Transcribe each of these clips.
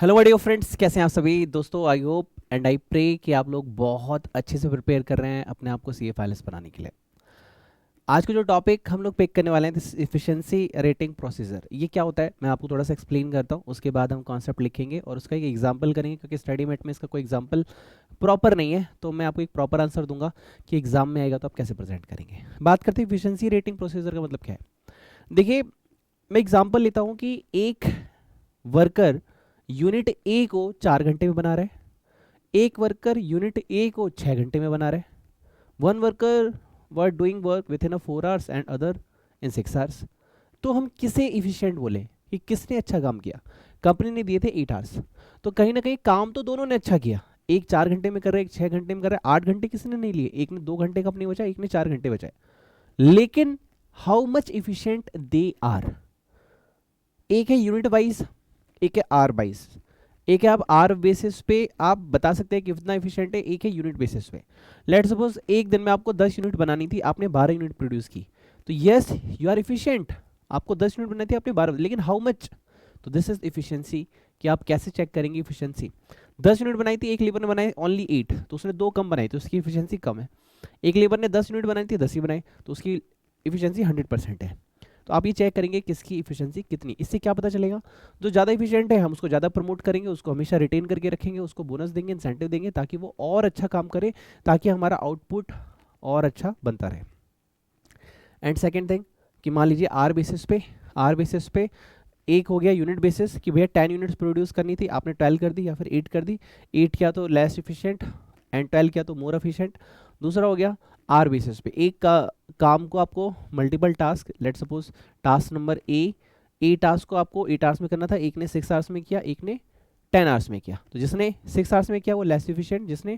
Hello my dear friends, कैसे हैं आप सभी दोस्तों। I hope and I pray कि आप लोग बहुत अच्छे से प्रिपेयर कर रहे हैं अपने आप को सीए फाइल्स बनाने के लिए। आज का जो टॉपिक हम लोग पिक करने वाले हैं, दिस इफिशिएंसी रेटिंग प्रोसीजर। ये क्या होता है मैं आपको थोड़ा सा एक्सप्लेन करता हूँ, उसके बाद हम कॉन्सेप्ट लिखेंगे और उसका एक एग्जांपल करेंगे, क्योंकि स्टडी मेट में इसका कोई एग्जांपल प्रॉपर नहीं है, तो मैं आपको एक प्रॉपर आंसर दूंगा कि एग्जाम में आएगा तो आप कैसे प्रेजेंट करेंगे। बात करते हैं इफिशिएंसी रेटिंग प्रोसीजर का मतलब क्या है। देखिए, मैं एग्जाम्पल लेता हूँ कि एक वर्कर यूनिट ए को 4 घंटे में बना रहा है, एक वर्कर यूनिट ए को 6 घंटे में बना रहा है। One worker were doing work with in 4 hours and other in 6 hours. तो हम किसे इफिशियंट बोले कि किसने अच्छा काम किया। कंपनी ने दिए थे 8 आवर्स, तो कहीं ना कहीं काम तो दोनों ने अच्छा किया। एक 4 घंटे में कर रहा है, एक 6 घंटे में कर रहा है। 8 घंटे किसने नहीं लिए, एक ने 2 घंटे का अपनी बचाए, एक ने 4 घंटे बचाए। लेकिन how much efficient they are, एक है यूनिट वाइज, एक है आर वाइज। एक है आप आर बेसिस पे आप बता सकते हैं कि कितना एफिशिएंट है, एक है यूनिट बेसिस पे। लेट सपोज एक दिन में आपको 10 यूनिट बनानी थी, आपने 12 यूनिट प्रोड्यूस की, तो यस यू आर एफिशिएंट। आपको 10 यूनिट बनानी थी, आपने 12, लेकिन हाउ मच। तो दिस इज एफिशिएंसी, कि आप कैसे चेक करेंगे एफिशिएंसी। 10 यूनिट बनाई थी, एक लेबर ने बनाई ओनली 8, तो उसने 2 कम बनाई, तो उसकी एफिशिएंसी कम है। एक लेबर ने 10 यूनिट बनाई थी, 10 ही बनाई, तो उसकी एफिशिएंसी 100% है। तो आप ये चेक करेंगे किसकी इफिशियंसी कितनी। इससे क्या पता चलेगा, जो ज़्यादा इफिशियंट है हम उसको ज़्यादा प्रमोट करेंगे, उसको हमेशा रिटेन करके रखेंगे, उसको बोनस देंगे, इंसेंटिव देंगे, ताकि वो और अच्छा काम करे, ताकि हमारा आउटपुट और अच्छा बनता रहे। एंड सेकेंड थिंग, कि मान लीजिए आर बेसिस पे एक हो गया यूनिट बेसिस, कि भैया 10 यूनिट्स प्रोड्यूस करनी थी, आपने 12 कर दी या फिर 8 कर दी। 8 किया तो लेस इफिशियंट एंड 12 किया तो मोर एफिशिएंट। दूसरा हो गया आर बेसिस पे, एक का काम को आपको multiple task, let suppose task number A task को आपको 8 आवर्स में करना था, एक ने 6 आवर्स में किया, एक ने 10 आवर्स में किया। तो जिसने 6 आवर्स में किया वो लेस इफिशियंट, जिसने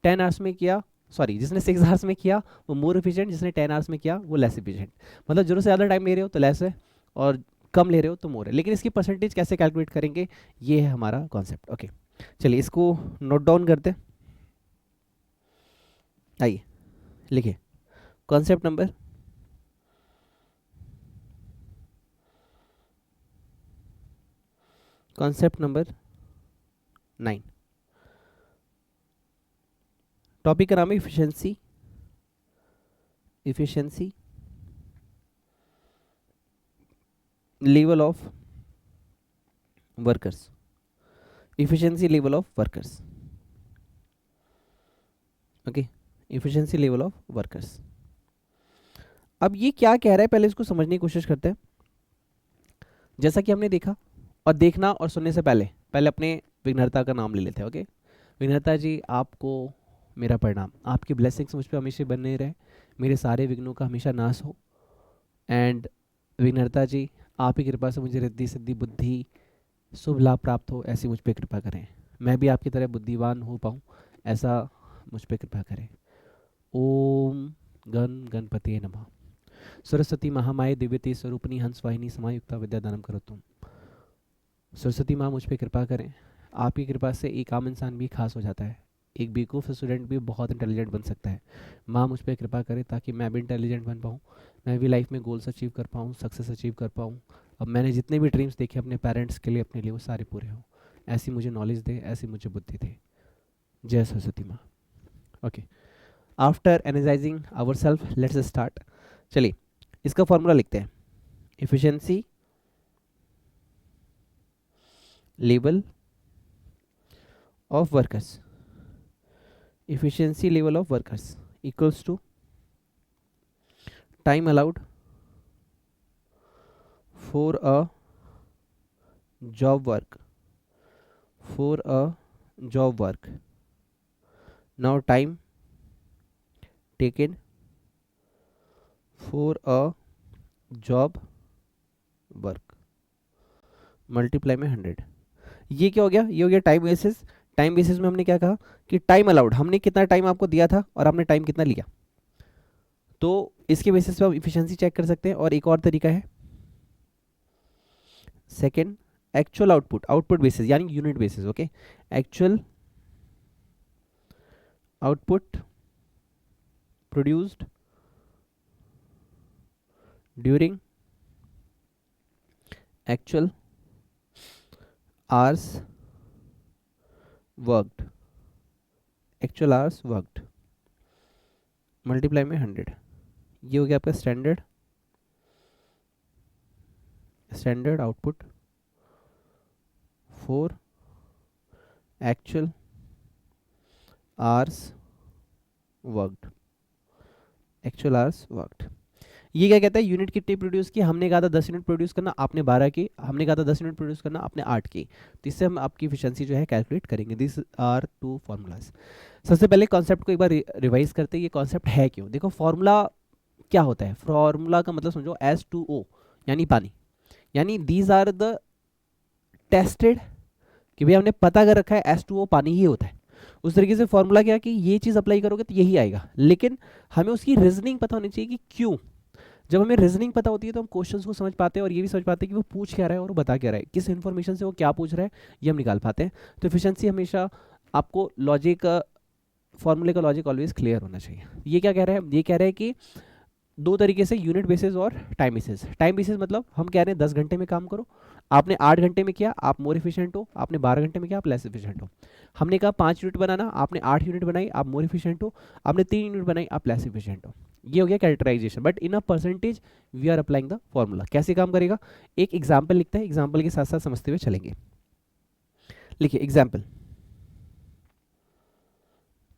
10 आवर्स में किया, सॉरी जिसने 6 आवर्स में किया वो मोर एफिशिएंट, जिसने 10 आवर्स में किया वो लेस एफिशिएंट। मतलब जरूरत से ज़्यादा टाइम ले रहे हो तो लेस है, और कम ले रहे हो तो मोर है। लेकिन इसकी परसेंटेज कैसे कैलकुलेट करेंगे, ये है हमारा कॉन्सेप्ट। ओके, चलिए इसको नोट डाउन करते हैं। आइए लिखिए concept number concept number 9। Topic का नाम है efficiency, efficiency level of workers, efficiency level of workers. Okay, efficiency level of workers. अब ये क्या कह रहा है, पहले इसको समझने की कोशिश करते हैं। जैसा कि हमने देखा, और देखना और सुनने से पहले पहले अपने विघ्नहर्ता का नाम ले लेते हैं। ओके, विघ्नहर्ता जी, आपको मेरा प्रणाम। आपकी ब्लेसिंग्स मुझ पर हमेशा बने रहे, मेरे सारे विघ्नों का हमेशा नाश हो। एंड विघ्नहर्ता जी, आप ही कृपा से मुझे रिद्धि सिद्धि बुद्धि शुभ लाभ प्राप्त हो, ऐसी मुझ पर कृपा करें। मैं भी आपकी तरह बुद्धिवान हो पाऊँ, ऐसा मुझ पर कृपा करें। ओम गण गणपति नमः। सरस्वती महामाये दिव्यते स्वरूपिणी हंस वाहिनी समायुक्ता विद्यादानम करो तुम। सरस्वती माँ मुझ पर कृपा करें। आपकी कृपा से एक आम इंसान भी खास हो जाता है, एक बेवकूफ़ स्टूडेंट भी बहुत इंटेलिजेंट बन सकता है। माँ मुझ पर कृपा करे ताकि मैं भी इंटेलिजेंट बन पाऊँ, मैं भी लाइफ में गोल्स अचीव कर पाऊँ, सक्सेस अचीव कर पाऊँ। अब मैंने जितने भी ड्रीम्स देखे अपने पेरेंट्स के लिए, अपने लिए, वो सारे पूरे हों। ऐसी मुझे नॉलेज दे, ऐसी मुझे बुद्धि दे। जय सरस्वती माँ। Okay, after analysing our self let's start. चलिए इसका फॉर्मूला लिखते हैं। Efficiency level of workers, efficiency level of workers equals to time allowed for a job work, for a job work. Now time taken for a job work multiply में 100। ये क्या हो गया, ये हो गया टाइम बेसिस। टाइम बेसिस में हमने क्या कहा कि टाइम अलाउड, हमने कितना टाइम आपको दिया था और आपने टाइम कितना लिया, तो इसके बेसिस पे आप इफिशिएंसी चेक कर सकते हैं। और एक और तरीका है, second, actual output, output basis यानी unit basis. Okay, actual output produced during actual hours worked, actual hours worked multiply में 100, ये हो गया आपका standard output for actual hours worked, actual hours worked. ये क्या कहता है, यूनिट कितनी प्रोड्यूस की, हमने कहा था 10 यूनिट प्रोड्यूस करना, आपने 12 की, हमने कहा था 10 यूनिट प्रोड्यूस करना, आपने 8 की। तो इससे हम आपकी एफिशिएंसी जो है कैलकुलेट करेंगे। This are two formulas. सबसे पहले कॉन्सेप्ट को एक बार रिवाइज करते हैं, ये कॉन्सेप्ट है क्यों। देखो फॉर्मूला क्या होता है, फॉर्मूला का मतलब समझो H2O यानी पानी, यानी दीज आर द टेस्टेड, कि भाई हमने पता कर रखा है H2O पानी ही होता है। उस तरीके से फॉर्मूला क्या कि ये चीज़ अप्लाई करोगे तो यही आएगा, लेकिन हमें उसकी रीजनिंग पता होनी चाहिए कि क्यों। जब हमें रीजनिंग पता होती है तो हम क्वेश्चंस को समझ पाते हैं और ये भी समझ पाते हैं कि वो पूछ क्या रहा है और वो बता क्या रहा है, किस इन्फॉर्मेशन से वो क्या पूछ रहा है, ये हम निकाल पाते हैं। तो एफिशिएंसी हमेशा आपको लॉजिक, फॉर्मूले का लॉजिक ऑलवेज क्लियर होना चाहिए। ये क्या कह रहा है, ये कह रहा है कि दो तरीके से, यूनिट बेसिस और टाइम बेसिस। टाइम बेसिस मतलब हम कह रहे हैं 10 घंटे में काम करो, आपने 8 घंटे में किया, आप मोर एफिशिएंट हो, आपने 12 घंटे में किया, आप लेस एफिशिएंट हो। हमने कहा 5 यूनिट बनाना, आपने 8 यूनिट बनाई, आप मोर एफिशिएंट हो, आपने 3 यूनिट बनाई, आप लेस एफिशिएंट हो। ये हो गया characterisation, but in a percentage we are applying the formula. कैसे काम करेगा, एक एग्जाम्पल लिखते हैं, एग्जाम्पल के साथ साथ समझते हुए चलेंगे। लिखिए एग्जाम्पल,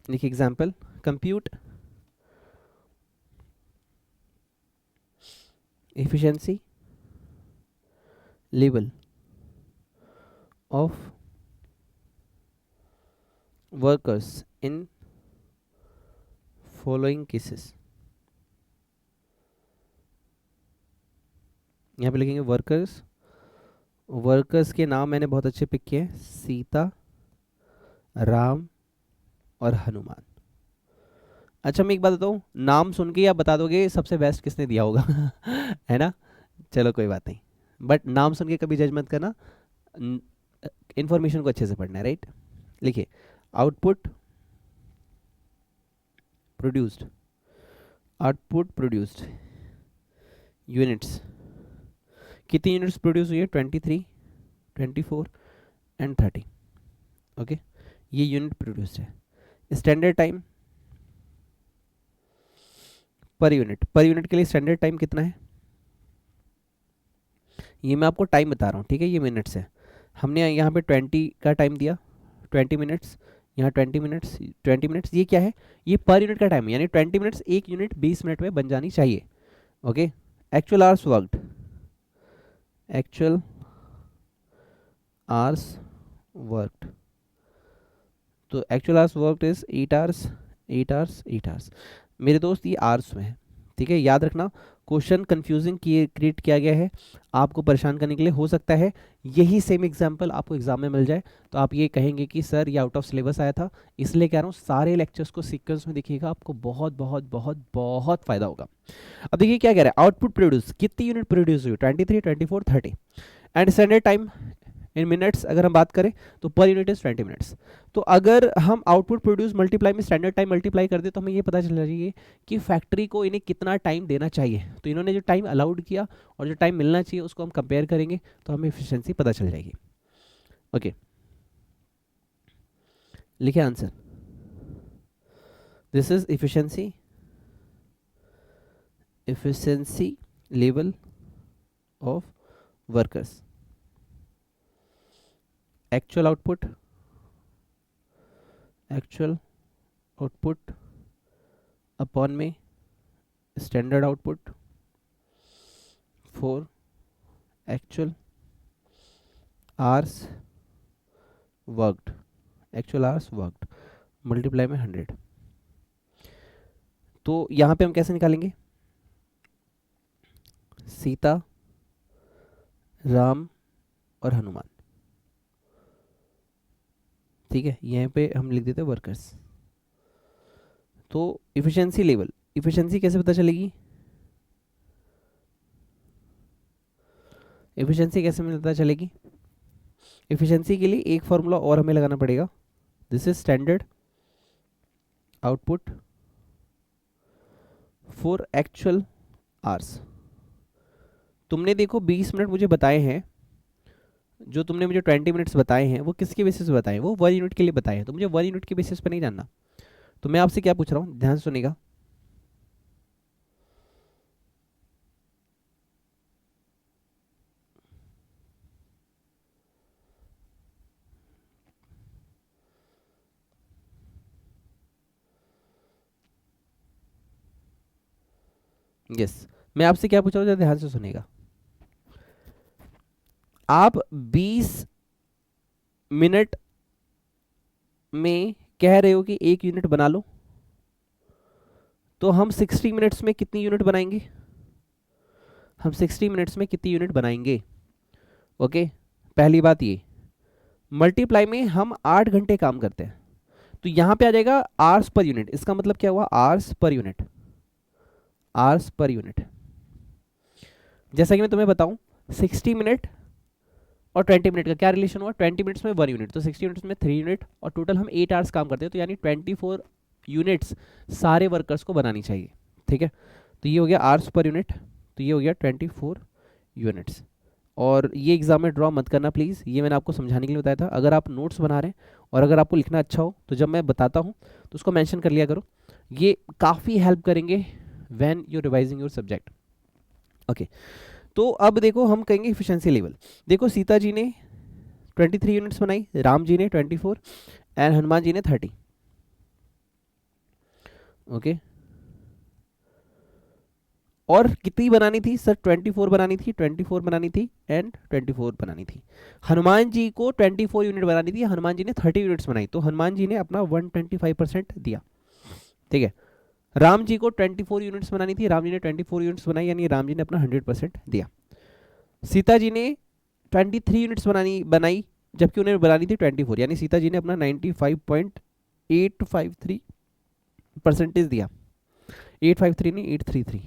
लिखिए example, compute efficiency level of workers in following cases। यहाँ पे लिखेंगे वर्कर्स, वर्कर्स के नाम मैंने बहुत अच्छे पिक किए हैं, सीता, राम और हनुमान। अच्छा मैं एक बात बताऊँ, नाम सुन के आप बता दोगे सबसे बेस्ट किसने दिया होगा है ना, चलो कोई बात नहीं, बट नाम सुन के कभी जज मत करना, इंफॉर्मेशन को अच्छे से पढ़ना है, राइट। लिखिए output produced, output produced units, कितनी यूनिट्स प्रोड्यूस हुई है, 23, 24 एंड 30। ओके, ये यूनिट प्रोड्यूस्ड है। Standard time per unit, per unit के लिए स्टैंडर्ड टाइम कितना है, ये मैं आपको टाइम बता रहा हूँ, ठीक है, ये मिनट्स है। हमने यहाँ पे 20 का टाइम दिया, 20 मिनट्स, यहाँ 20 मिनट्स, 20 मिनट्स, ये क्या है, ये पर यूनिट का टाइम है, यानी 20 मिनट्स एक यूनिट 20 मिनट में बन जानी चाहिए। Okay, actual hours worked, actual hours worked, तो actual hours worked is 8 hours, 8 hours, 8 hours. मेरे दोस्त ये आवर्स में है, ठीक है, याद रखना। क्वेश्चन कंफ्यूजिंग क्रिएट किया गया है आपको परेशान करने के लिए, हो सकता है यही सेम एग्जांपल आपको एग्जाम में मिल जाए तो आप ये कहेंगे कि सर ये आउट ऑफ सिलेबस आया था, इसलिए कह रहा हूँ सारे लेक्चर्स को सीक्वेंस में देखिएगा, आपको बहुत बहुत बहुत बहुत फायदा होगा। अब देखिए क्या कह रहा है, आउटपुट प्रोड्यूस, कितनी यूनिट प्रोड्यूस हुई, 23, 24, 30 and standard time in minutes अगर हम बात करें तो पर यूनिट इज 20 मिनट्स। तो अगर हम आउटपुट प्रोड्यूस मल्टीप्लाई में स्टैंडर्ड टाइम मल्टीप्लाई कर दे तो हमें ये पता चल जाएगी कि फैक्ट्री को इन्हें कितना टाइम देना चाहिए। तो इन्होंने जो टाइम अलाउड किया और जो टाइम मिलना चाहिए उसको हम कंपेयर करेंगे तो हमें एफिशिएंसी पता चल जाएगी। ओके, लिखिए answer, this is efficiency, efficiency level of workers, actual output, actual output upon में standard output for actual hours worked, actual hours worked multiply में 100। तो यहाँ पे हम कैसे निकालेंगे, सीता, राम और हनुमान, ठीक है, यहाँ पे हम लिख देते हैं वर्कर्स। तो इफिशिएंसी लेवल, इफिशिएंसी कैसे पता चलेगी, इफिशिएंसी कैसे पता चलेगी, इफिशिएंसी के लिए एक फॉर्मूला और हमें लगाना पड़ेगा, this is standard output for actual hours. तुमने देखो 20 मिनट मुझे बताए हैं, जो तुमने मुझे 20 मिनट्स बताए हैं वो किसके बेसिस पे बताए हैं? वो 1 यूनिट के लिए बताए हैं, तो मुझे 1 यूनिट के बेसिस पे नहीं जानना। तो मैं आपसे क्या पूछ रहा हूँ, ध्यान से सुनिएगा। यस, मैं आपसे क्या पूछ रहा हूँ, जरा ध्यान से सुनिएगा। आप 20 मिनट में कह रहे हो कि 1 यूनिट बना लो, तो हम 60 मिनट्स में कितनी यूनिट बनाएंगे? हम 60 मिनट्स में कितनी यूनिट बनाएंगे? ओके, पहली बात ये, मल्टीप्लाई में हम 8 घंटे काम करते हैं, तो यहां पे आ जाएगा आवर्स पर यूनिट। इसका मतलब क्या हुआ? Hours per unit, hours per unit. जैसा कि मैं तुम्हें बताऊं, 60 मिनट और 20 मिनट का क्या रिलेशन हुआ? 20 मिनट्स में 1 यूनिट, तो 60 मिनट्स में 3 यूनिट, और टोटल हम 8 आवर्स काम करते हैं, तो यानी 24 यूनिट्स सारे वर्कर्स को बनानी चाहिए। ठीक है, तो ये हो गया आवर्स पर यूनिट, तो ये हो गया 24 यूनिट्स। और ये एग्जाम में ड्रॉ मत करना प्लीज़, ये मैंने आपको समझाने के लिए बताया था। अगर आप नोट्स बना रहे हैं और अगर आपको लिखना अच्छा हो तो जब मैं बताता हूँ तो उसको मेंशन कर लिया करो, ये काफ़ी हेल्प करेंगे when you revising your subject. Okay, तो अब देखो हम कहेंगे इफिशिएंसी लेवल। देखो सीता जी ने 23 यूनिट्स बनाई, राम जी ने 24 एंड हनुमान जी ने 30। ओके, और कितनी बनानी थी सर? 24 बनानी थी, 24 बनानी थी एंड 24 बनानी थी। हनुमान जी को 24 यूनिट बनानी थी, हनुमान जी ने 30 यूनिट्स बनाई, तो हनुमान जी ने अपना 125% दिया। ठीक है, राम जी को 24 यूनिट्स बनानी थी, राम जी ने 24 यूनिट्स बनाई, यानी राम जी ने अपना 100% दिया। सीता जी ने 23 यूनिट्स बनाई, जबकि उन्हें बनानी थी 24, यानी सीता जी ने अपना 95.853% दिया। 853 नहीं, 833,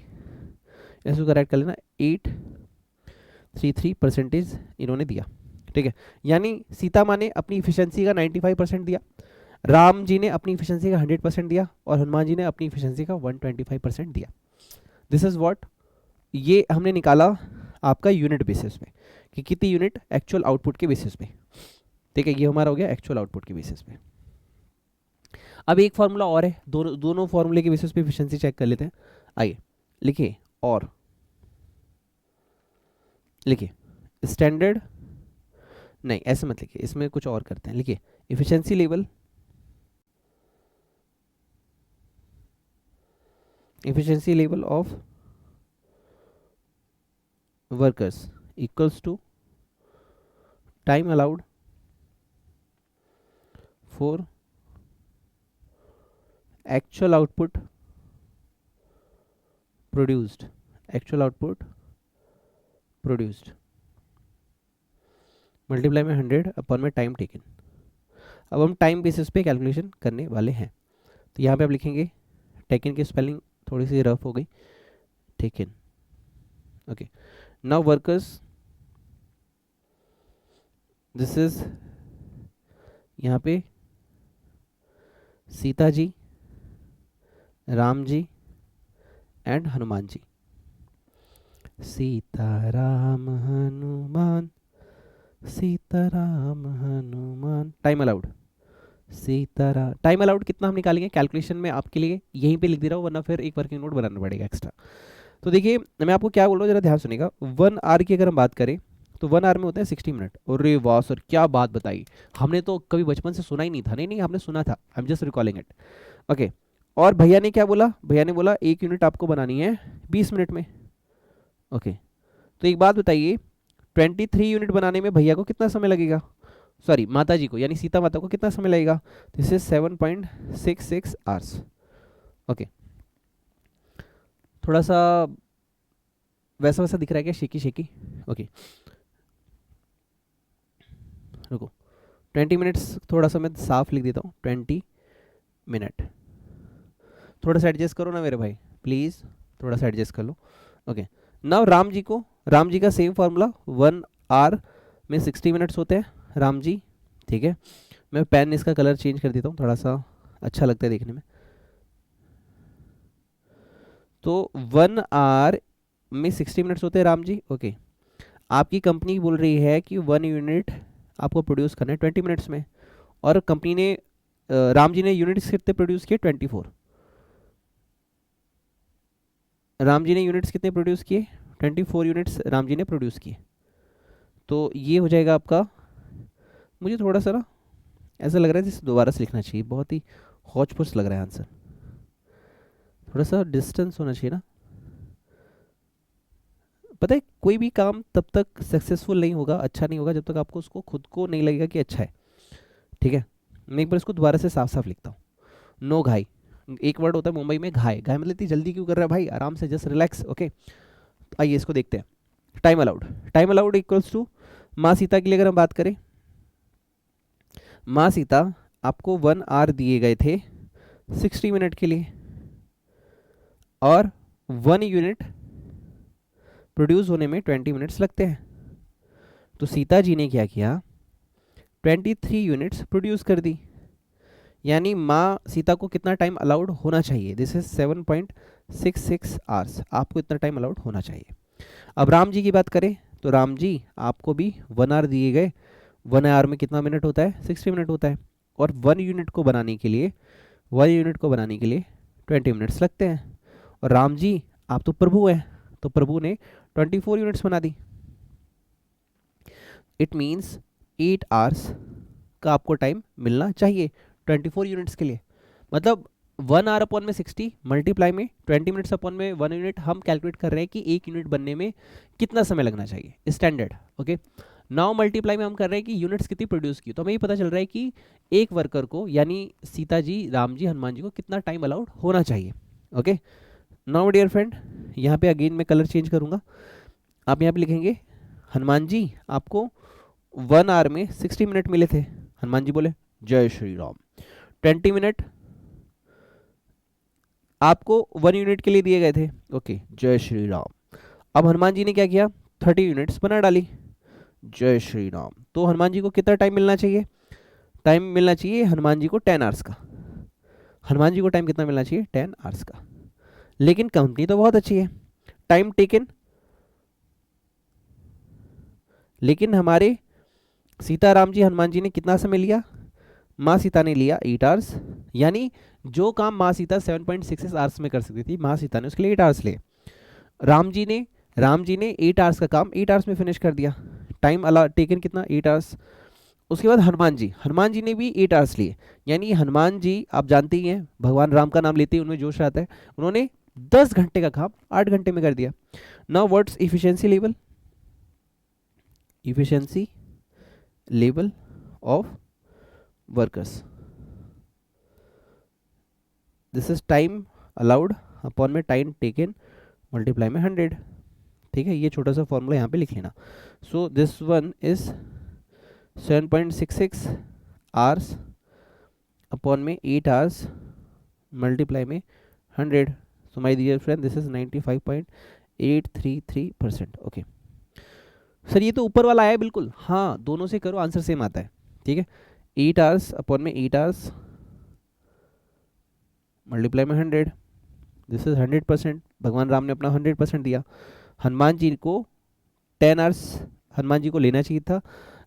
इसको करेक्ट कर लेना, 833% इन्होंने दिया। ठीक है, यानी सीता माँ ने अपनी इफिशियंसी का 95% दिया, राम जी ने अपनी इफिशियंसी का 100% दिया, और हनुमान जी ने अपनी इफिशियंसी का 125% दिया। दिस इज व्हाट, ये हमने निकाला आपका यूनिट बेसिस पे कि कितनी यूनिट एक्चुअल आउटपुट के बेसिस पे। ठीक है, ये हमारा हो गया एक्चुअल आउटपुट के बेसिस पे। अब एक फॉर्मूला और है, दोनों फॉर्मूले के बेसिस पे एफिशिएंसी चेक कर लेते हैं। आइए लिखिए, और लिखिए स्टैंडर्ड, नहीं ऐसे मत लिखिए, इसमें कुछ और करते हैं। लिखिए efficiency level, efficiency level of workers equals to time allowed for actual output produced, actual output produced multiply में 100 अपॉन में टाइम टेकन। अब हम टाइम बेसिस पे कैलकुलेशन करने वाले हैं, तो यहाँ पे आप लिखेंगे, टेकन की स्पेलिंग थोड़ी सी रफ हो गई, taken. Okay, now workers, this is यहाँ पे Sita ji, Ram ji and Hanuman ji. Sita Ram Hanuman, Sita Ram Hanuman, time allowed, Sitaram. Time allowed कितना हम निकालेंगे कैलकुलेशन में, आपके लिए यहीं पे लिख दे रहा हूँ, वरना फिर एक वर्किंग नोट बनाना पड़ेगा एक्स्ट्रा। तो देखिए मैं आपको क्या बोल रहा हूँ, जरा ध्यान सुनिएगा। 1 आवर की अगर हम बात करें तो 1 आवर में होता है 60 मिनट। और रे वाह सर, क्या बात बताई, हमने तो कभी बचपन से सुना ही नहीं था। नहीं नहीं, हमने सुना था, I am just recalling it. Okay, और भैया ने क्या बोला? भैया ने बोला 1 यूनिट आपको बनानी है 20 मिनट में। ओके, तो एक बात बताइए, 23 यूनिट बनाने में भैया को कितना समय लगेगा? सॉरी, माता जी को, यानी सीता माता को कितना समय लगेगा? This is 7.66 hours. ओके, थोड़ा सा वैसा वैसा दिख रहा है क्या? Shaky shaky. ओके, रुको, 20 मिनट्स थोड़ा सा मैं साफ लिख देता हूँ, 20 मिनट। थोड़ा सा एडजस्ट करो ना मेरे भाई, प्लीज़ थोड़ा सा एडजस्ट कर लो। ओके, नाउ राम जी को, राम जी का सेम फार्मूला, 1 आवर में 60 मिनट्स होते हैं राम जी। ठीक है, मैं पेन इसका कलर चेंज कर देता हूँ, थोड़ा सा अच्छा लगता है देखने में। तो 1 आवर में 60 मिनट्स होते हैं राम जी। ओके, आपकी कंपनी बोल रही है कि 1 यूनिट आपको प्रोड्यूस करना है 20 मिनट्स में, और कंपनी ने राम जी ने यूनिट्स कितने प्रोड्यूस किए? 24। राम जी ने यूनिट्स कितने प्रोड्यूस किए? 24 यूनिट्स राम जी ने प्रोड्यूस किए। तो ये हो जाएगा आपका, मुझे थोड़ा सा ना ऐसा लग रहा है जैसे दोबारा से लिखना चाहिए, बहुत ही हौच पौच लग रहा है आंसर, थोड़ा सा डिस्टेंस होना चाहिए ना। पता है कोई भी काम तब तक सक्सेसफुल नहीं होगा, अच्छा नहीं होगा, जब तक आपको उसको खुद को नहीं लगेगा कि अच्छा है। ठीक है, मैं एक बार इसको दोबारा से साफ साफ लिखता हूँ। नो घाई, एक वर्ड होता है मुंबई में घाई, घाई मतलब इतनी जल्दी क्यों कर रहा है भाई, आराम से, जस्ट रिलैक्स। ओके, आइए इसको देखते हैं। Time allowed, time allowed equals to, माँ सीता के लिए अगर हम बात करें, माँ सीता आपको 1 आवर दिए गए थे 60 मिनट के लिए, और 1 यूनिट प्रोड्यूस होने में 20 मिनट्स लगते हैं। तो सीता जी ने क्या किया, 23 यूनिट्स प्रोड्यूस कर दी। यानी माँ सीता को कितना टाइम अलाउड होना चाहिए? दिस इज 7.66 आवर्स, आपको इतना टाइम अलाउड होना चाहिए। अब राम जी की बात करें तो राम जी आपको भी 1 आवर दिए गए, 1 आवर में कितना मिनट होता है? 60 मिनट होता है, और 1 यूनिट को बनाने के लिए 20 मिनट्स लगते हैं। और राम जी आप तो प्रभु हैं, तो प्रभु ने 24 यूनिट्स बना दी। इट मीन्स 8 आवर्स का आपको टाइम मिलना चाहिए 24 यूनिट्स के लिए। मतलब 1 आवर अपॉन में 60 मल्टीप्लाई में 20 मिनट्स अपॉन में 1 यूनिट, हम कैलकुलेट कर रहे हैं कि 1 यूनिट बनने में कितना समय लगना चाहिए स्टैंडर्ड। ओके, नाउ मल्टीप्लाई में हम कर रहे हैं कि यूनिट्स कितनी प्रोड्यूस की, तो हमें ये पता चल रहा है कि एक वर्कर को यानी सीता जी, राम जी, हनुमान जी को कितना टाइम अलाउड होना चाहिए। ओके, नाउ डियर फ्रेंड, यहाँ पे अगेन मैं कलर चेंज करूँगा। आप यहाँ पे लिखेंगे हनुमान जी आपको 1 आवर में 60 मिनट मिले थे, हनुमान जी बोले जय श्री राम। 20 मिनट आपको 1 यूनिट के लिए दिए गए थे, ओके, जय श्री राम। अब हनुमान जी ने क्या किया, 30 यूनिट्स बना डाली, जय श्री राम। तो हनुमान जी को कितना टाइम मिलना चाहिए? टाइम मिलना चाहिए हनुमान जी को 10 आवर्स का। हनुमान जी को टाइम कितना मिलना चाहिए? 10 आवर्स का। लेकिन कंपनी तो बहुत अच्छी है, टाइम टेकन, लेकिन हमारे सीताराम जी हनुमान जी ने कितना समय लिया? माँ सीता ने लिया 8 आवर्स। यानी जो काम माँ सीता 7.66 आवर्स में कर सकती थी, माँ सीता ने उसके लिए 8 आवर्स लिए। राम जी ने 8 आवर्स का काम 8 आवर्स में फिनिश कर दिया। टाइम अला टेकन कितना? 8 आवर्स। उसके बाद हनुमान जी ने भी 8 आवर्स लिए। यानी हनुमान जी आप जानते ही हैं, भगवान राम का नाम लेते ही उनमें जोश आता है, उन्होंने 10 घंटे का काम 8 घंटे में कर दिया। Now what's efficiency level? Efficiency level of workers, this is time allowed upon में टाइम टेकन मल्टीप्लाई में 100। ठीक है, ये छोटा सा फॉर्मूला यहाँ पे लिख लेना। So this one is 7.66 hours upon में 8 आवर्स मल्टीप्लाई में 100। So my dear friend this is 95.833%। Okay sir, ये तो ऊपर वाला आया बिल्कुल, हाँ दोनों से करो आंसर सेम आता है। ठीक है, 8 आवर्स अपॉन में 8 आवर्स मल्टीप्लाई में 100, दिस इज 100%। भगवान राम ने अपना 100% दिया। हनुमान जी को 10 आवर्स हनुमान जी को लेना चाहिए था,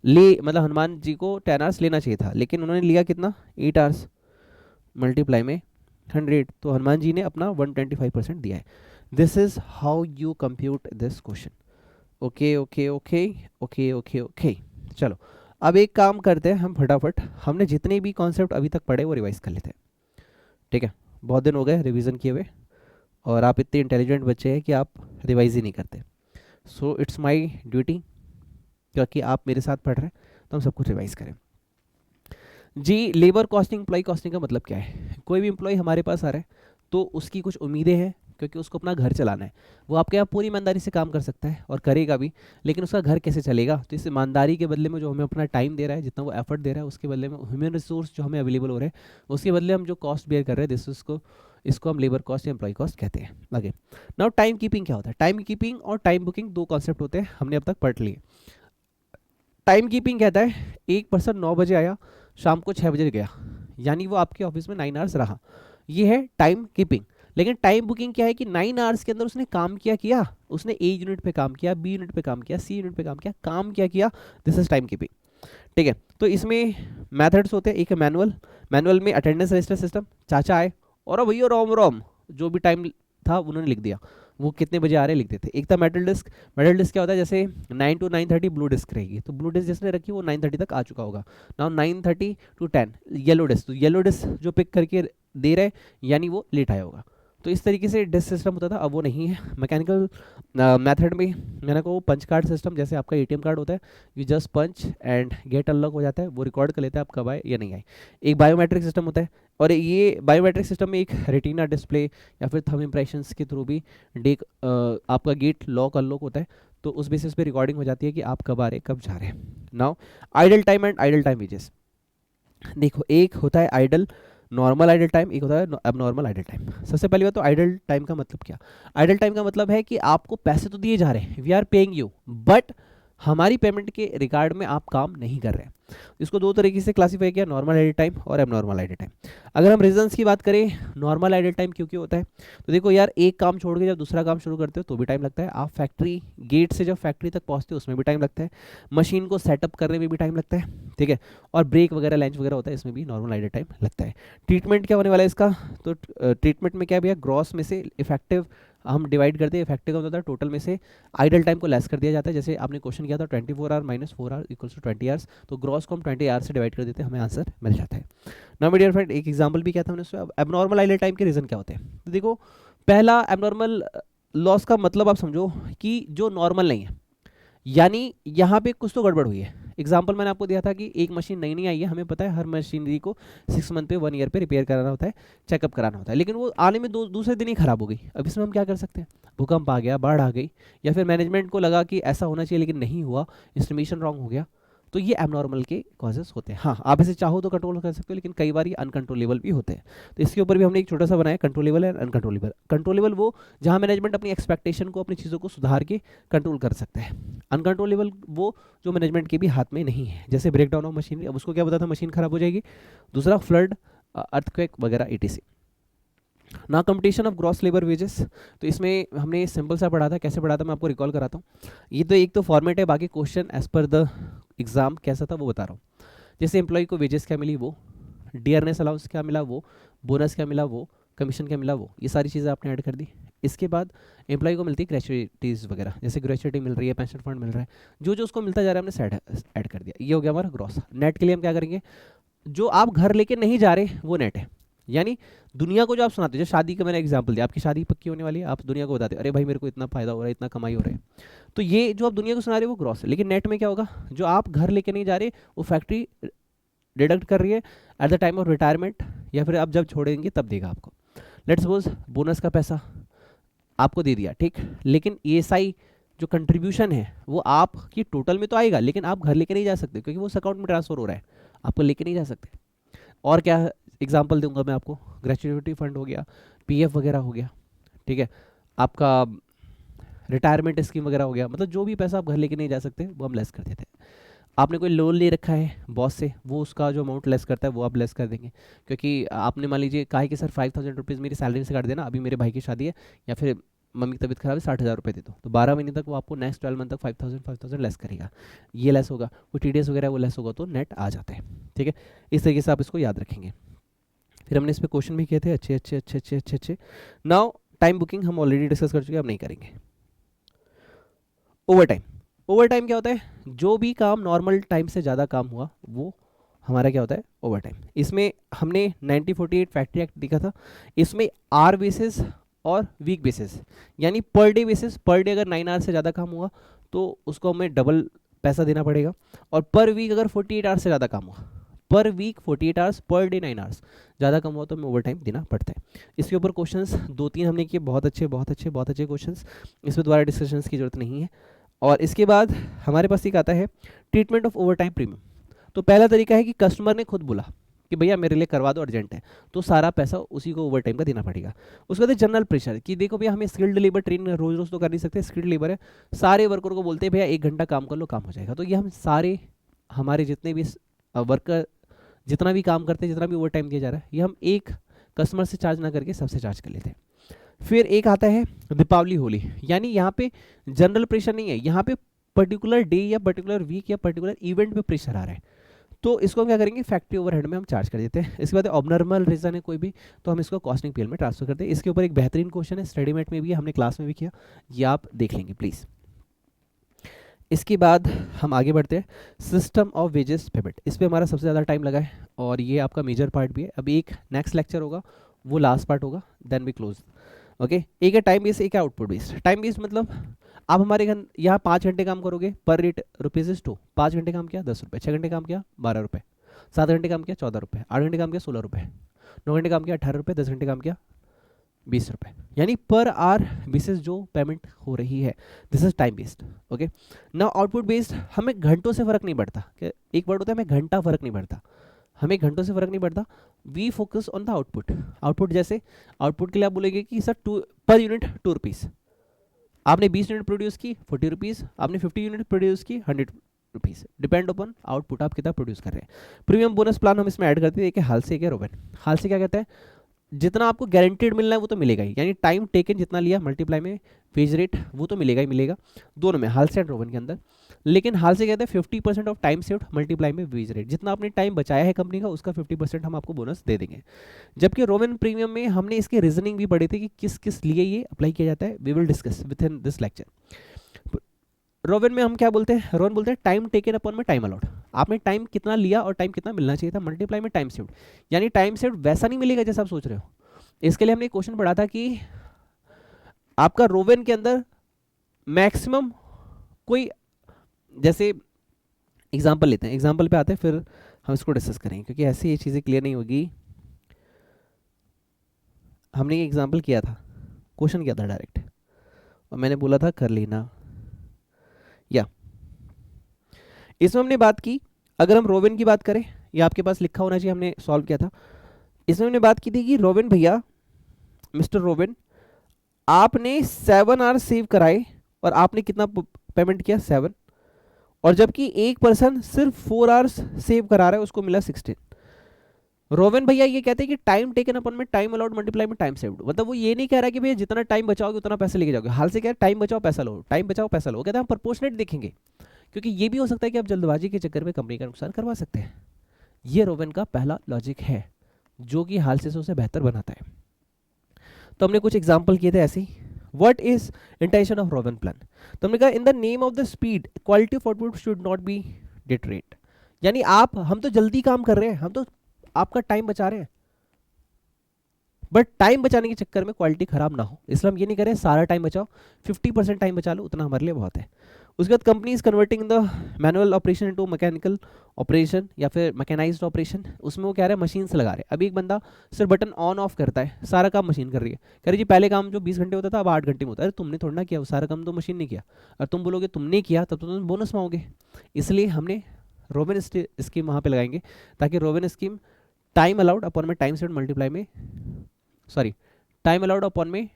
मतलब हनुमान जी को 10 आवर्स लेना चाहिए था, लेकिन उन्होंने लिया कितना? 8 आवर्स मल्टीप्लाई में 100, तो हनुमान जी ने अपना 125% दिया है। This is how you compute this question. Okay okay okay okay okay okay, चलो अब एक काम करते हैं हम फटाफट, हमने जितने भी कॉन्सेप्ट अभी तक पढ़े वो रिवाइज कर लेते हैं। ठीक है, बहुत दिन हो गए रिवीजन किए हुए, और आप इतने इंटेलिजेंट बच्चे हैं कि आप रिवाइज ही नहीं करते। सो इट्स माई ड्यूटी, क्योंकि आप मेरे साथ पढ़ रहे हैं तो हम सब कुछ रिवाइज करें। जी, लेबर कॉस्टिंग एम्प्लॉय कॉस्टिंग का मतलब क्या है? कोई भी एम्प्लॉय हमारे पास आ रहा है तो उसकी कुछ उम्मीदें हैं, क्योंकि उसको अपना घर चलाना है। वो आपके यहाँ पूरी ईमानदारी से काम कर सकता है और करेगा भी, लेकिन उसका घर कैसे चलेगा? तो इस ईमानदारी के बदले में जो हमें अपना टाइम दे रहा है, जितना वो एफर्ट दे रहा है, उसके बदले में ह्यूमन रिसोर्स जो हमें अवेलेबल हो रहे हैं, उसके बदले हम जो कॉस्ट बेयर कर रहे हैं, इसको हम लेबर कॉस्ट या एम्प्लॉय कॉस्ट कहते हैं। आगे नाउ टाइम कीपिंग क्या होता है? टाइम कीपिंग और टाइम बुकिंग दो कॉन्सेप्ट होते हैं, हमने अब तक पढ़ लिए। टाइम कीपिंग कहता है एक पर्सन 9 बजे आया, शाम को 6 बजे गया, यानी वो आपके ऑफिस में 9 आवर्स रहा, ये है टाइम कीपिंग। लेकिन टाइम बुकिंग क्या है कि 9 आवर्स के अंदर उसने काम किया, उसने ए यूनिट पे काम किया, बी यूनिट पे काम किया, सी यूनिट पे काम किया, काम किया, दिस इज टाइम कीपिंग। ठीक है, तो इसमें मेथड्स होते हैं, एक है मैनुअल में अटेंडेंस रजिस्टर सिस्टम, चाचा आए और भैया रोम रोम जो भी टाइम था उन्होंने लिख दिया, वो कितने बजे आ रहे लिख देते। एक था मेटल डिस्क क्या होता है, जैसे 9 to 9:30 ब्लू डिस्क रहेगी, तो ब्लू डिस्क जिसने रखी वो 9:30 तक आ चुका होगा। नाउ 9:30 to 10 येलो डिस्क, तो येलो डिस्क जो पिक करके दे रहे यानी वो लेट आया होगा। तो इस तरीके से डिस्क सिस्टम होता था, अब वो नहीं है। मैकेनिकल मेथड में मैंने कहा वो पंच कार्ड सिस्टम, जैसे आपका एटीएम कार्ड होता है, you just punch and get unlock हो जाता है, वो रिकॉर्ड कर लेता है आप कब आए या नहीं आए। एक बायोमेट्रिक सिस्टम होता है, और ये बायोमेट्रिक सिस्टम में एक रेटिना डिस्प्ले या फिर थंब इम्प्रेशंस के थ्रू भी आपका गेट लॉक अनलॉक होता है, तो उस बेसिस पे रिकॉर्डिंग हो जाती है कि आप कब आ रहे कब जा रहे हैं। Now idle time and idle time wages, देखो एक होता है आइडल नॉर्मल आइडल टाइम, एक होता है एबनॉर्मल आइडल टाइम। सबसे पहली बात तो आइडल टाइम का मतलब क्या, आइडल टाइम का मतलब है कि आपको पैसे तो दिए जा रहे हैं, we are paying you, but हमारी पेमेंट के रिगार्ड में आप काम नहीं कर रहे हैं। इसको दो तरीके से क्लासीफाई किया, नॉर्मल आइडल टाइम और एबनॉर्मल आइडल टाइम। अगर हम रीजंस की बात करें नॉर्मल आइडल टाइम क्यों क्यों होता है, तो देखो यार एक काम छोड़ के जब दूसरा काम शुरू करते हो तो भी टाइम लगता है, आप फैक्ट्री गेट से जब फैक्ट्री तक पहुंचते हो उसमें भी टाइम लगता है, मशीन को सेटअप करने में भी टाइम लगता है, ठीक है, और ब्रेक वगैरह लंच वगैरह होता है, इसमें भी नॉर्मल आइडल टाइम लगता है। ट्रीटमेंट क्या होने वाला है इसका, तो ट्रीटमेंट में क्या भैया, ग्रॉस में से इफेक्टिव हम डिवाइड करते हैं, इफेक्टिव का मतलब टोटल में से आइडल टाइम को लेस कर दिया जाता है। जैसे आपने क्वेश्चन किया था 24 hour minus 4 hour equals to 20 hours, तो ग्रॉस को हम 20 आवर्स से डिवाइड कर देते हैं, हमें आंसर मिल जाता है। नाउ माय डियर फ्रेंड, एक एग्जांपल भी किया था हमने उसमें। अब एबनॉर्मल आइडल टाइम के रीजन क्या होते हैं, तो देखो पहला एबनॉर्मल लॉस का मतलब आप समझो कि जो नॉर्मल नहीं है, यानी यहाँ पे कुछ तो गड़बड़ हुई है। एग्जाम्पल मैंने आपको दिया था कि एक मशीन नई नहीं आई है, हमें पता है हर मशीनरी को 6 मंथ पे 1 ईयर पे रिपेयर कराना होता है, चेकअप कराना होता है, लेकिन वो आने में दूसरे दिन ही खराब हो गई। अब इसमें हम क्या कर सकते हैं, भूकंप आ गया, बाढ़ आ गई, या फिर मैनेजमेंट को लगा कि ऐसा होना चाहिए लेकिन नहीं हुआ, इंस्टीमेशन रॉन्ग हो गया, तो ये एबनॉर्मल के कॉजेस होते हैं। हाँ, आप इसे चाहो तो कंट्रोल कर सकते हो, लेकिन कई बार ये अनकंट्रोलेबल भी होते हैं। तो इसके ऊपर भी हमने एक छोटा सा बनाया, कंट्रोलेबल एंड अनकंट्रोलेबल। कंट्रोलेबल वो जहाँ मैनेजमेंट अपनी एक्सपेक्टेशन को, अपनी चीज़ों को सुधार के कंट्रोल कर सकता है। अनकंट्रोलेबल वो जो मैनेजमेंट के भी हाथ में नहीं है, जैसे ब्रेकडाउन ऑफ मशीनरी, अब उसको क्या पता था मशीन खराब हो जाएगी। दूसरा फ्लड, अर्थक्वेक वगैरह etc। ना competition of gross labour wages, तो इसमें हमने सिंपल सा पढ़ा था, कैसे पढ़ा था मैं आपको रिकॉल कराता हूँ। ये तो एक तो फॉर्मेट है, बाकी question as per the exam कैसा था वो बता रहा हूँ। जैसे एम्प्लॉय को वेजेस क्या मिली वो, डियरनेस अलाउंस क्या मिला वो, बोनस क्या मिला वो, कमीशन क्या मिला वो, ये सारी चीज़ें आपने ऐड कर दी। इसके बाद एम्प्लॉय को मिलती है ग्रेचुइटीज़ वगैरह, जैसे ग्रेचुइटी मिल रही है, पेंशन फंड मिल रहा है, जो जो उसको मिलता जा रहा है हमने ऐड कर दिया। ये हो गया हमारा ग्रॉस। नेट के लिए हम क्या करेंगे, जो आप घर लेके नहीं जा रहे वो नेट है, यानी दुनिया को जो आप सुनाते हो, जो शादी का मैंने एग्जांपल दिया, आपकी शादी पक्की होने वाली है, आप दुनिया को बताते हो अरे भाई मेरे को इतना फायदा हो रहा है, इतना कमाई हो रहा है, तो ये जो आप दुनिया को सुना रहे हो वो ग्रॉस है। लेकिन नेट में क्या होगा, जो आप घर लेके नहीं जा रहे वो फैक्ट्री डिडक्ट कर रही है at the time of retirement, या फिर आप जब छोड़ेंगे तब देगा आपको। लेट्स सपोज बोनस का पैसा आपको दे दिया, ठीक, लेकिन ESI जो कंट्रीब्यूशन है वो आपकी टोटल में तो आएगा, लेकिन आप घर लेके नहीं जा सकते क्योंकि वो उस अकाउंट में ट्रांसफर हो रहा है, आपको लेके नहीं जा सकते। और क्या एग्जांपल दूंगा मैं आपको, ग्रेचुइटी फंड हो गया, PF वगैरह हो गया, ठीक है, आपका रिटायरमेंट स्कीम वगैरह हो गया, मतलब जो भी पैसा आप घर लेके नहीं जा सकते वो हम लेस कर देते हैं। आपने कोई लोन ले रखा है बॉस से, वो उसका जो अमाउंट लेस करता है वो आप लेस कर देंगे, क्योंकि आपने मान लीजिए कहा है कि सर 5,000 रुपीज़ मेरी सैलरी से काट देना, अभी मेरे भाई की शादी है, या फिर मम्मी की तबीयत खराब है, 60,000 रुपये दे दो, तो 12 महीने तक वो आपको नेक्स्ट 12 मंथ तक 5,000 लेस करेगा, ये लेस होगा, कोई TDS वगैरह वो लेस होगा, तो नेट आ जाता है, ठीक है। इस तरीके से आप इसको याद रखेंगे। फिर हमने इस पर क्वेश्चन भी किए थे अच्छे अच्छे अच्छे अच्छे अच्छे अच्छे। नाउ टाइम बुकिंग हम ऑलरेडी डिस्कस कर चुके हैं, अब नहीं करेंगे। ओवर टाइम, ओवर टाइम क्या होता है, जो भी काम नॉर्मल टाइम से ज़्यादा काम हुआ वो हमारा क्या होता है, ओवर टाइम। इसमें हमने 1948 फैक्ट्री एक्ट देखा था, इसमें आर बेसिस और वीक बेसिस, यानी per day basis, per day अगर 9 आवर्स से ज़्यादा काम हुआ तो उसको हमें डबल पैसा देना पड़ेगा, और पर वीक अगर 48 आवर्स से ज़्यादा काम हुआ, per week 48 hours, per day 9 hours, ज़्यादा कम हुआ तो हमें ओवर टाइम देना पड़ता है। इसके ऊपर क्वेश्चंस 2-3 हमने किए, बहुत अच्छे बहुत अच्छे बहुत अच्छे क्वेश्चंस, इसमें दोबारा डिस्कशंस की जरूरत नहीं है। और इसके बाद हमारे पास एक आता है treatment of over time premium. तो पहला तरीका है कि कस्टमर ने खुद बोला कि भैया मेरे लिए करवा दो, अर्जेंट है, तो सारा पैसा उसी को ओवर टाइम का देना पड़ेगा। उसके बाद जनरल प्रेशर, कि देखो भैया हमें स्किल्ड लेबर ट्रेन रोज रोज तो कर नहीं सकते, स्किल्ड लेबर है, सारे वर्कर को बोलते हैं भैया 1 घंटा काम कर लो, काम हो जाएगा, तो ये हम सारे हमारे जितने भी वर्कर जितना भी काम करते हैं, जितना भी ओवर टाइम दिया जा रहा है, ये हम एक कस्टमर से चार्ज ना करके सबसे चार्ज कर लेते हैं। फिर एक आता है दीपावली होली, यानी यहाँ पे जनरल प्रेशर नहीं है, यहाँ पे पर्टिकुलर डे या पर्टिकुलर वीक या पर्टिकुलर इवेंट पे प्रेशर आ रहा है, तो इसको हम क्या करेंगे फैक्ट्री ओवरहेड में हम चार्ज कर देते हैं। इसके बाद ऑबनॉर्मल रीजन है कोई भी, तो हम इसको कॉस्टिंग पीएल में ट्रांसफर करते हैं। इसके ऊपर एक बेहतरीन क्वेश्चन है, स्टडीमेट में भी है, हमने क्लास में भी किया, ये आप देख लेंगे प्लीज़। इसके बाद हम आगे बढ़ते हैं, सिस्टम ऑफ वेजेस पेमेंट, इस पर हमारा सबसे ज़्यादा टाइम लगा है और ये आपका मेजर पार्ट भी है। अभी एक नेक्स्ट लेक्चर होगा, वो लास्ट पार्ट होगा, देन वी क्लोज। ओके, एक है टाइम बेस्ड, एक है आउटपुट बेस्ड। टाइम बेस्ड मतलब आप हमारे घर यहाँ 5 घंटे काम करोगे, पर रेट ₹2, 5 घंटे काम किया 10 रुपये, 6 घंटे काम किया 12 रुपये, 7 घंटे काम किया 14 रुपये, 8 घंटे काम किया 16 रुपये, 9 घंटे काम किया 18 रुपये, 10 घंटे काम किया 20 रुपये, यानी पर आवर बेसिस जो पेमेंट हो रही है, this is time based. Okay, now output based, हमें घंटों से फर्क नहीं पड़ता, एक वर्ड होता है हमें घंटा फर्क नहीं पड़ता, हमें घंटों से फर्क नहीं पड़ता, we focus on the output. Output जैसे आउटपुट के लिए आप बोलेंगे कि सर पर यूनिट 2 रुपीज़, आपने 20 यूनिट प्रोड्यूस की 40 रुपीज़, आपने 50 यूनिट प्रोड्यूस की 100 रुपीज़, डिपेंड अपॉन आउटपुट आप कितना प्रोड्यूस कर रहे हैं। प्रीमियम बोनस प्लान हम इसमें ऐड करते हैं, एक है हाल से, एक है रोवन। हाल से क्या कहते हैं, जितना आपको गारंटीड मिलना है वो तो मिलेगा ही, यानी टाइम टेकन जितना लिया मल्टीप्लाई में वेज रेट वो तो मिलेगा ही मिलेगा, दोनों में, हाल से एंड रोवन के अंदर। लेकिन हाल से कहते हैं 50% ऑफ टाइम सेव्ड मल्टीप्लाई में वेज रेट, जितना आपने टाइम बचाया है कंपनी का उसका 50% हम आपको बोनस दे देंगे। जबकि रोवन प्रीमियम में हमने इसके रीजनिंग भी पढ़ी थी कि किस किस लिए ये अप्लाई किया जाता है, we will discuss within this lecture. Rowan में हम क्या बोलते हैं, रोवन बोलते हैं टाइम टेकन अपॉन में टाइम अलाउड, आपने टाइम कितना लिया और टाइम कितना मिलना चाहिए था, मल्टीप्लाई में टाइम सेव्ड, यानी टाइम सेव्ड वैसा नहीं मिलेगा जैसा आप सोच रहे हो। इसके लिए हमने क्वेश्चन पढ़ा था कि आपका रोवन के अंदर मैक्सिमम कोई, जैसे एग्जांपल लेते हैं, एग्जांपल पे आते हैं फिर हम इसको डिस्कस करेंगे, क्योंकि ऐसी ये चीज़ें क्लियर नहीं होगी। हमने ये एग्जांपल किया था, क्वेश्चन किया था डायरेक्ट, और मैंने बोला था कर लेना, या इसमें हमने बात की, अगर हम रोवन की बात करें, ये आपके पास लिखा होना चाहिए, हमने सॉल्व किया था। इसमें हमने बात की थी कि रोवन भैया, मिस्टर रोवन, आपने 7 आवर्स सेव कराए और आपने कितना पेमेंट किया 7, और जबकि एक पर्सन सिर्फ 4 आवर्स सेव करा रहा है उसको मिला 16। रोवन भैया ये कहते हैं कि टाइम टेकन अपन में टाइम अलाउड मल्टीप्लाई में टाइम सेव्ड, मतलब वो ये नहीं कह रहा कि भैया जितना टाइम बचाओगे उतना पैसे लेके जाओगे, हाल से क्या है टाइम बचाओ पैसा लो, टाइम बचाओ पैसा लो, कहते हैं हम प्रोपोर्शनेट देखेंगे, क्योंकि ये भी हो सकता है कि आप जल्दबाजी के चक्कर में कंपनी का नुकसान करवा सकते हैं। ये रोवन का पहला लॉजिक है जो कि हाल से उसे बेहतर बनाता है। तो हमने कुछ एग्जाम्पल किए थे ऐसे ही। What is intention of Rowan plan, तो हमने कहा in the name of the speed quality of output should not be deteriorate, यानी हम तो जल्दी काम कर रहे हैं, हम तो आपका टाइम बचा रहे हैं, बट टाइम बचाने के चक्कर में क्वालिटी खराब ना हो, इसलिए हम ये नहीं करें सारा टाइम बचाओ, 50% टाइम बचा लो, उतना हमारे लिए बहुत है। उसके बाद company is converting the manual operation into mechanical operation या फिर मैकेनाइज्ड ऑपरेशन, उसमें वो कह रहे हैं मशीन से लगा रहे हैं। अभी एक बंदा सिर्फ बटन ऑन ऑफ करता है, सारा काम मशीन कर रही है, कह रही जी पहले काम जो 20 घंटे होता था अब 8 घंटे में होता है, तुमने थोड़ा ना किया, वो सारा काम तो मशीन ने किया, और तुम बोलोगे तुमने किया तब तो तुम बोनस पाओगे, इसलिए हमने रोवन स्कीम वहाँ पे लगाएंगे, ताकि Rowan scheme time allowed upon में टाइम सेव्ड मल्टीप्लाई में, सॉरी टाइम अलाउड अपॉन में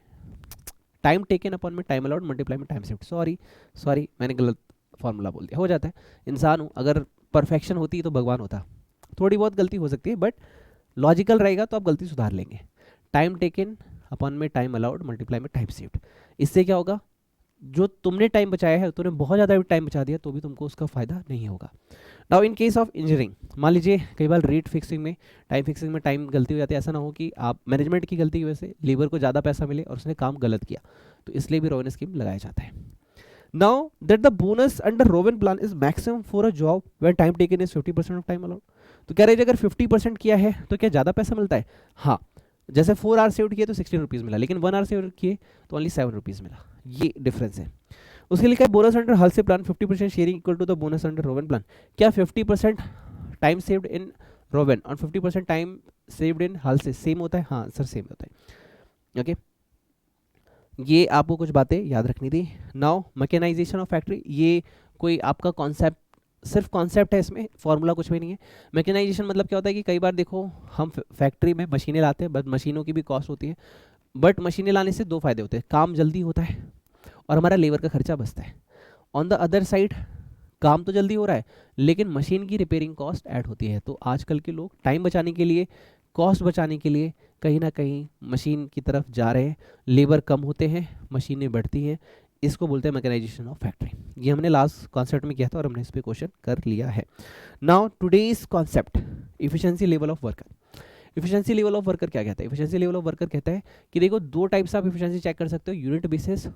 टाइम टेकन अपॉन में टाइम अलाउड मल्टीप्लाई में टाइम सेव्ड, सॉरी मैंने गलत फॉर्मूला बोल दिया, हो जाता है, इंसान हूँ, अगर परफेक्शन होती तो भगवान होता, थोड़ी बहुत गलती हो सकती है, बट लॉजिकल रहेगा तो आप गलती सुधार लेंगे। टाइम टेकन अपॉन में टाइम अलाउड मल्टीप्लाई में टाइम सेव्ड, इससे क्या होगा, जो तुमने टाइम बचाया है तुमने बहुत ज़्यादा भी टाइम बचा दिया तो भी तुमको उसका फ़ायदा नहीं होगा। Now in case of engineering, मान लीजिए कई बार रेट फिक्सिंग में टाइम गलती हो जाती है, ऐसा ना हो कि आप मैनेजमेंट की गलती की वजह से लेबर को ज़्यादा पैसा मिले और उसने काम गलत किया, तो इसलिए भी रोवन स्कीम लगाया जाता है। Now that the bonus under Rowan plan is maximum for a job when time taken is 50% of time allowed, तो कह रहे हैं अगर 50% किया है तो क्या ज़्यादा पैसा मिलता है, हाँ, जैसे 4 आवर सेव किए तो 16 रुपीज़ मिला, लेकिन 1 आवर सेव किए तो ओनली 7 रुपीज़ मिला, ये डिफरेंस है। उसके लिए क्या bonus under Halsey plan 50% sharing equal to the bonus under Rowan plan, क्या 50% टाइम सेव्ड इन रोवन और 50% टाइम सेव्ड इन हाल से सेम होता है, हाँ सर सेम होता है। ओके, ये आपको कुछ बातें याद रखनी थी। नाउ मैकेनाइजेशन ऑफ फैक्ट्री, ये कोई आपका कॉन्सेप्ट, सिर्फ कॉन्सेप्ट है, इसमें फॉर्मूला कुछ भी नहीं है। मैकेनाइजेशन मतलब क्या होता है कि कई बार देखो हम फैक्ट्री में मशीनें लाते हैं, बट मशीनों की भी कॉस्ट होती है, बट मशीनें लाने से 2 फायदे होते हैं, काम जल्दी होता है और हमारा लेबर का खर्चा बचता है। ऑन द अदर साइड काम तो जल्दी हो रहा है लेकिन मशीन की रिपेयरिंग कॉस्ट ऐड होती है, तो आजकल के लोग टाइम बचाने के लिए कॉस्ट बचाने के लिए कहीं ना कहीं मशीन की तरफ जा रहे हैं, लेबर कम होते हैं, मशीनें बढ़ती हैं, इसको बोलते हैं मैकेनाइजेशन ऑफ फैक्ट्री। ये हमने लास्ट कॉन्सेप्ट में किया था और हमने इस पर क्वेश्चन कर लिया है। Now today's concept, efficiency level of worker. Efficiency level of worker क्या कहता है? इफिशिएंसी लेवल ऑफ वर्कर कहता है कि देखो दो टाइप्स आप इफिशिएंसी चेक कर सकते हो, यूनिट बेसिस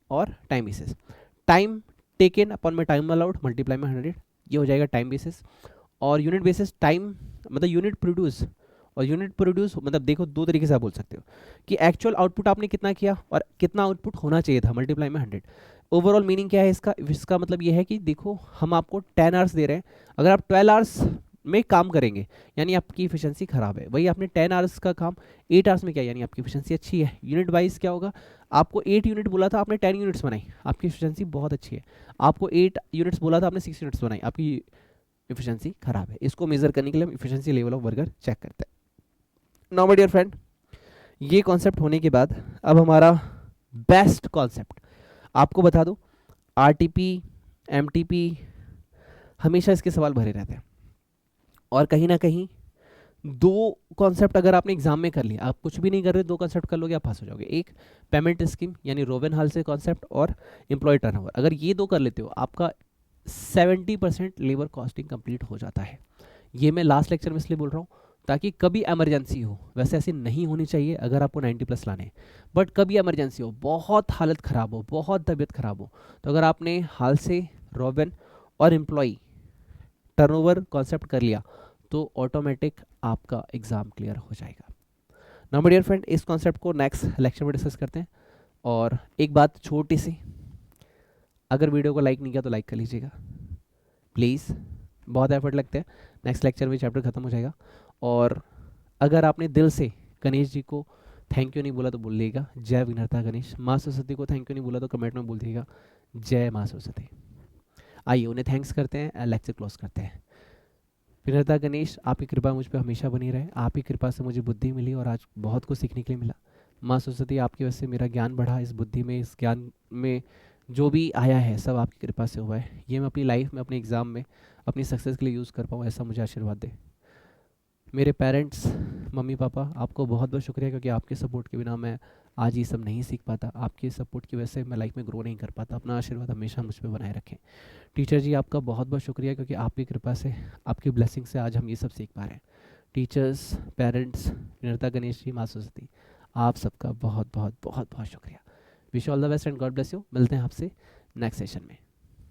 और time basis. Time taken upon में टाइम अलाउड मल्टीप्लाई में 100, ये हो जाएगा टाइम बेसिस। और यूनिट बेसिस टाइम मतलब यूनिट प्रोड्यूस, और यूनिट प्रोड्यूस मतलब देखो दो तरीके से आप बोल सकते हो कि एक्चुअल आउटपुट आपने कितना किया और कितना आउटपुट होना चाहिए था, मल्टीप्लाई में 100। ओवरऑल मीनिंग क्या है इसका मतलब ये है कि देखो हम आपको 10 आवर्स दे रहे हैं, अगर आप 12 आवर्स में काम करेंगे यानी आपकी इफिशिएंसी खराब है। वही आपने 10 आवर्स का काम 8 आवर्स में किया यानी आपकी इफिशिएंसी अच्छी है। यूनिट वाइज क्या होगा, आपको 8 यूनिट बोला था आपने 10 यूनिट्स बनाई, आपकी इफिशिएंसी बहुत अच्छी है। आपको 8 यूनिट्स बोला था आपने 6 यूनिट्स बनाई, आपकी इफिशिएंसी खराब है। इसको मेजर करने के लिए हम efficiency level of worker check करते हैं। नाउ माय डियर फ्रेंड, ये कॉन्सेप्ट होने के बाद अब हमारा बेस्ट कॉन्सेप्ट आपको बता दो, आरटीपी एमटीपी हमेशा इसके सवाल भरे रहते हैं और कहीं ना कहीं दो कॉन्सेप्ट अगर आपने एग्जाम में कर लिया, आप कुछ भी नहीं कर रहे, दो कॉन्सेप्ट कर लोगे आप पास हो जाओगे। एक पेमेंट स्कीम यानी रोवेन हॉल से कॉन्सेप्ट और एम्प्लॉय टर्नओवर, अगर ये दो कर लेते हो आपका 70% लेबर कॉस्टिंग कंप्लीट हो जाता है। ये मैं लास्ट लेक्चर में इसलिए बोल रहा हूँ ताकि कभी इमरजेंसी हो, वैसे ऐसी नहीं होनी चाहिए अगर आपको 90+ लाने हैं, बट कभी इमरजेंसी हो, बहुत हालत ख़राब हो, बहुत तबीयत ख़राब हो, तो अगर आपने हाल से रोवेन और एम्प्लॉय टर्नओवर कॉन्सेप्ट कर लिया तो ऑटोमेटिक आपका एग्ज़ाम क्लियर हो जाएगा। नाउ माय डियर फ्रेंड, इस कॉन्सेप्ट को नेक्स्ट लेक्चर में डिस्कस करते हैं। और एक बात छोटी सी, अगर वीडियो को लाइक नहीं किया तो लाइक कर लीजिएगा प्लीज़, बहुत एफर्ट लगते हैं। नेक्स्ट लेक्चर में चैप्टर खत्म हो जाएगा। और अगर आपने दिल से गणेश जी को थैंक यू नहीं बोला तो बोल दिएगा जय विनर्ता गणेश। माँ सरस्वती को थैंक यू नहीं बोला तो कमेंट में बोल दिएगा जय माँ सरस्वती। आइए उन्हें थैंक्स करते हैं, लेक्चर क्लोज करते हैं। विनर्ता गणेश, आपकी कृपा मुझ पर हमेशा बनी रहे, आप ही कृपा से मुझे बुद्धि मिली और आज बहुत कुछ सीखने के लिए मिला। माँ सरस्वती, आपकी वजह से मेरा ज्ञान बढ़ा, इस बुद्धि में, इस ज्ञान में जो भी आया है सब आपकी कृपा से हुआ है। ये मैं अपनी लाइफ में, अपने एग्ज़ाम में, अपनी सक्सेस के लिए यूज़ कर पाऊँ, ऐसा मुझे आशीर्वाद दे। मेरे पेरेंट्स, मम्मी पापा, आपको बहुत बहुत शुक्रिया, क्योंकि आपके सपोर्ट के बिना मैं आज ये सब नहीं सीख पाता। आपके सपोर्ट की वजह से मैं लाइफ में ग्रो नहीं कर पाता। अपना आशीर्वाद हमेशा मुझ पर बनाए रखें। टीचर जी, आपका बहुत बहुत शुक्रिया, क्योंकि आपकी कृपा से, आपकी ब्लेसिंग से आज हम ये सब सीख पा रहे हैं। टीचर्स, पेरेंट्स, विनर्ता गणेश जी, माँ सरस्वती, आप सबका बहुत बहुत बहुत बहुत शुक्रिया। Wish all the best and God bless you. मिलते हैं आपसे नेक्स्ट सेशन में।